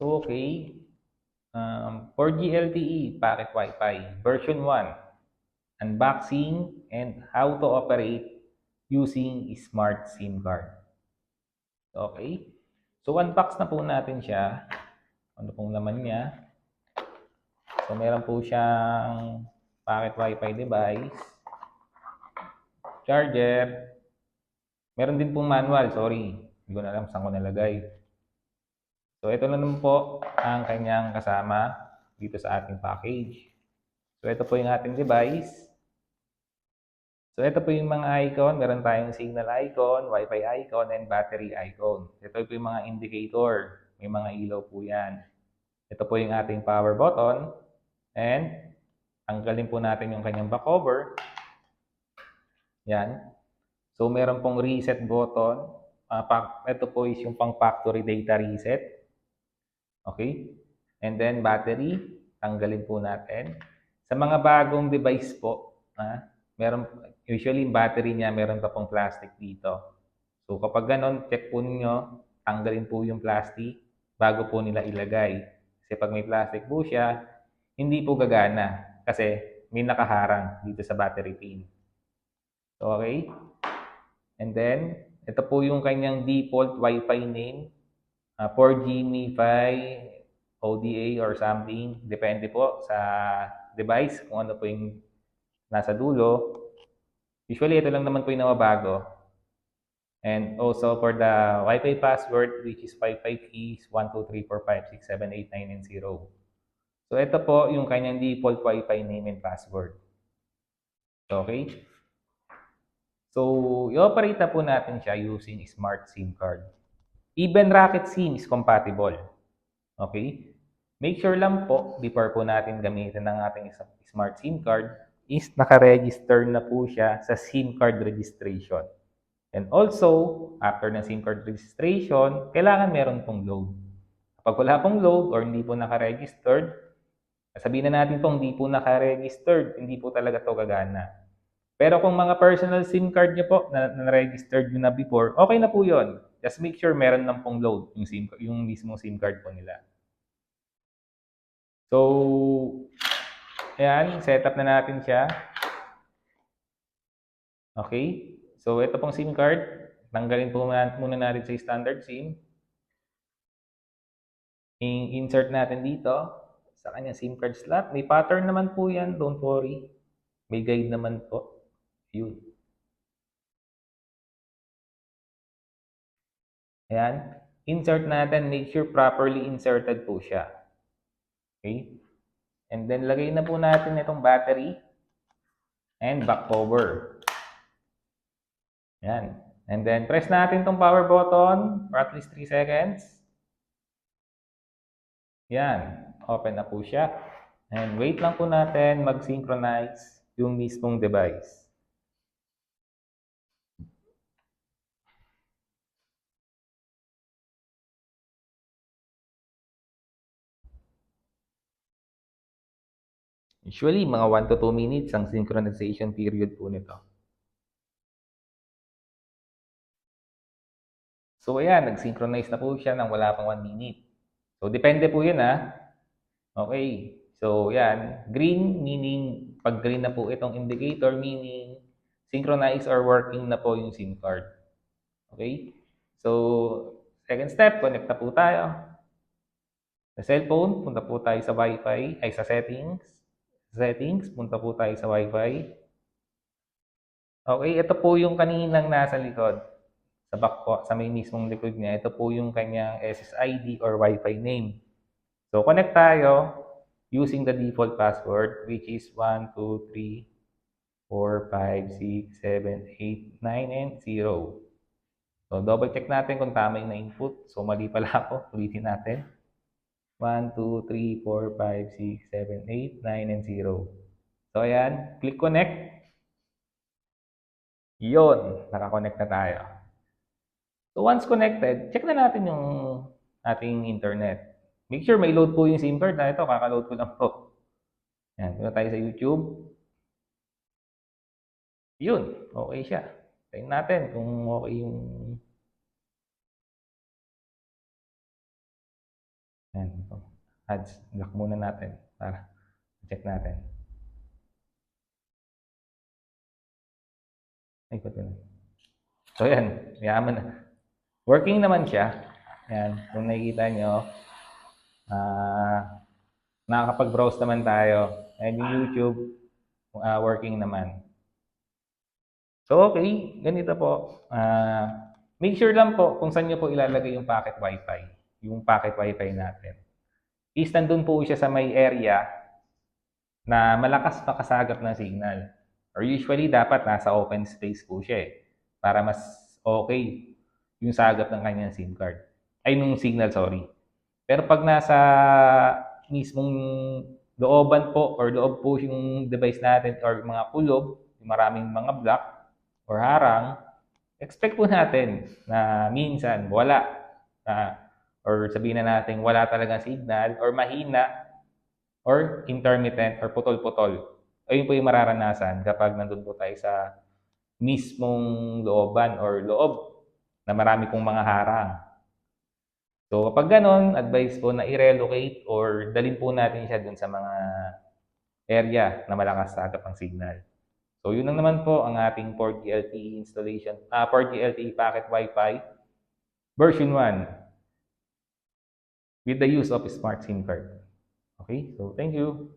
So, okay. 4G LTE Packet Wi-Fi version 1. Unboxing and how to operate using smart SIM card. Okay. So, unbox na po natin siya. Ano pong laman niya? So, meron po siyang Packet Wi-Fi device, charger. Meron din pong manual, sorry. Hindi ko na alam saan ko nalagay. So, ito na naman po ang kanyang kasama dito sa ating package. So, ito po yung ating device. So, ito po yung mga icon. Meron tayong signal icon, Wi-Fi icon, and battery icon. Ito po yung mga indicator. May mga ilaw po yan. Ito po yung ating power button. And, tanggalin po natin yung kanyang back cover. Yan. So, meron pong reset button. Ito po is yung pang factory data reset. Okay? And then, battery. Tanggalin po natin. Sa mga bagong device po, meron, usually yung battery niya, meron pa pong plastic dito. So, kapag ganon, check po ninyo, tanggalin po yung plastic bago po nila ilagay. Kasi pag may plastic po siya, hindi po gagana kasi may nakaharang dito sa battery pin. So, okay? And then, ito po yung kanyang default Wi-Fi name. 4G, MiFi, ODA or something. Depende po sa device kung ano po yung nasa dulo. Usually, ito lang naman po yung nababago. And also for the Wi-Fi password, which is 55 keys, 1, 2, 3, 4, 5, 6, 7, 8, 9, and 0. So, ito po yung kanyang default Wi-Fi name and password. Okay? So, i-operate na po natin siya using smart SIM card. Even Rocket SIM is compatible. Okay? Make sure lang po, before po natin gamitin ang ating smart SIM card, is naka-register na po siya sa SIM card registration. And also, after ng SIM card registration, kailangan meron pong load. Kapag wala pong load or hindi po naka-registered, sabihin na natin pong hindi po naka-registered, hindi po talaga to gagana. Pero kung mga personal SIM card niyo po na registered nyo na before, okay na po yun. Just make sure meron lang pong load yung mismong SIM card po nila. So, ayan, setup na natin siya. Okay? So, ito pong SIM card. Tanggalin po muna natin sa standard SIM. I-insert natin dito sa kanyang SIM card slot. May pattern naman po yan. Don't worry. May guide naman po. Yun. Ayan. Insert natin. Make sure properly inserted po siya. Okay? And then, lagay na po natin itong battery and back cover. Ayan. And then, press natin itong power button for at least 3 seconds. Yan. Open na po siya. And wait lang po natin mag-synchronize yung mismong device. Usually, mga 1 to 2 minutes ang synchronization period po nito. So, ayan. Nag-synchronize na po siya ng wala pang 1 minute. So, depende po yun Okay. So, yan. Green meaning, pag green na po itong indicator, meaning synchronize or working na po yung SIM card. Okay? So, second step, connect na po tayo. Sa cellphone, punta po tayo sa Wi-Fi, ay sa settings. Sa settings, punta po tayo sa Wi-Fi. Okay, ito po yung kaninang nasa likod. Sa back po, sa may mismong likod niya, ito po yung kanyang SSID or Wi-Fi name. So, connect tayo using the default password, which is 1, 2, 3, 4, 5, 6, 7, 8, 9, and 0. So, double check natin kung tama yung na-input. So, mali pala ako. Ulitin natin. 1, 2, 3, 4, 5, 6, 7, 8, 9, and 0. So, ayan. Click connect. Yun. Nakakonect na tayo. So, once connected, check na natin yung ating internet. Make sure may load po yung SIM card na ito. Kakaload ko lang po. Yan. Punta tayo sa YouTube. Yun. Okay siya. Tingnan natin kung okay yung Ayan. Ads. Lock muna natin para check natin. Ay, ba't yun? So, yan. Yaman na. Working naman siya. Yan. Kung nakikita nyo, nakakapag-browse naman tayo. And yung YouTube, working naman. So, okay. Ganito po. Make sure lang po kung saan nyo po ilalagay yung packet wifi. Yung packet wifi natin. Is nandun po siya sa may area na malakas makasagap ng signal. Or usually, dapat nasa open space po siya para mas okay yung sagap ng kanyang SIM card. Ay, nung signal, sorry. Pero pag nasa mismong looban po or loob po yung device natin or mga kulob, maraming mga block or harang, expect po natin na minsan wala or sabihin na natin wala talagang signal or mahina or intermittent or putol-putol. Ayun po yung mararanasan kapag nandun po tayo sa mismong looban or loob na marami pong mga harang. So kapag ganon, advice po na i-relocate or dalhin po natin siya dun sa mga area na malakas sa agap ang signal. So yun lang naman po ang ating 4G LTE installation, 4G LTE packet Wi-Fi version 1 with the use of smart SIM card. Okay, so thank you.